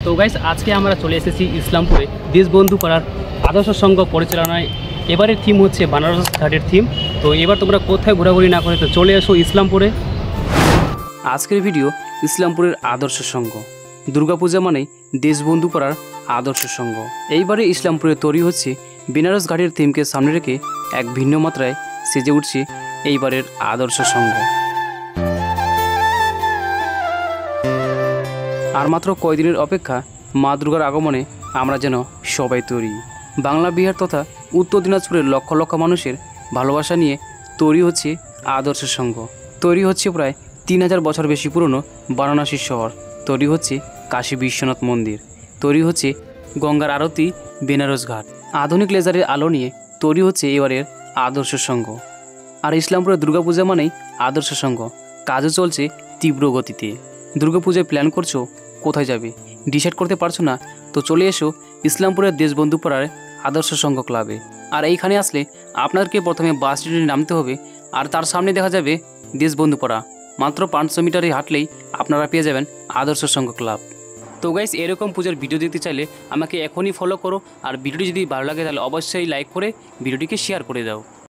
তো গাইস আজকে আমরা চলে এসেছি ইসলামপুরে দেশবন্ধু পাড়ার আদর্শ সংঘ পরিচালনায়। এবারের থিম হচ্ছে বানারস ঘাটের থিম। তো এবার তোমরা কোথায় ঘোরাঘুরি না করে তো চলে আসো ইসলামপুরে। আজকের ভিডিও ইসলামপুরের আদর্শ সংঘ। দুর্গাপূজা মানেই দেশবন্ধু পাড়ার আদর্শ সংঘ। এইবারে ইসলামপুরে তৈরি হচ্ছে বেনারস ঘাটের থিমকে সামনে রেখে এক ভিন্ন মাত্রায় সেজে উঠছে এইবারের আদর্শ সংঘ। আর মাত্র কয়দিনের অপেক্ষা মা দুর্গার আগমনে আমরা যেন সবাই তৈরি। বাংলা বিহার তথা উত্তর দিনাজপুরের লক্ষ লক্ষ মানুষের ভালোবাসা নিয়ে তৈরি হচ্ছে আদর্শ সংঘ। তৈরি হচ্ছে প্রায় 3000 বছর বেশি পুরনো বারাণসী শহর। তৈরি হচ্ছে কাশী বিশ্বনাথ মন্দির। তৈরি হচ্ছে গঙ্গার আরতি বেনারস ঘাট। আধুনিক লেজারের আলো নিয়ে তৈরি হচ্ছে এবারের আদর্শ সংঘ। আর ইসলামপুরের দুর্গাপূজা মানেই আদর্শ সংঘ। কাজও চলছে তীব্র গতিতে। দুর্গাপূজায় প্ল্যান করছো, কোথায় যাবে ডিসাইড করতে পারছো না, তো চলে এসো ইসলামপুরের দেশবন্ধু পাড়ার আদর্শ সংঘ ক্লাবে। আর এইখানে আসলে আপনাদেরকে প্রথমে বাস স্ট্যান্ডে নামতে হবে, আর তার সামনে দেখা যাবে দেশবন্ধু পাড়া। মাত্র 500 মিটারে হাঁটলেই আপনারা পেয়ে যাবেন আদর্শ সংঘ ক্লাব। তো গাইস, এরকম পূজার ভিডিও দেখতে চাইলে আমাকে এখনই ফলো করো। আর ভিডিওটি যদি ভালো লাগে তাহলে অবশ্যই লাইক করে ভিডিওটিকে শেয়ার করে দাও।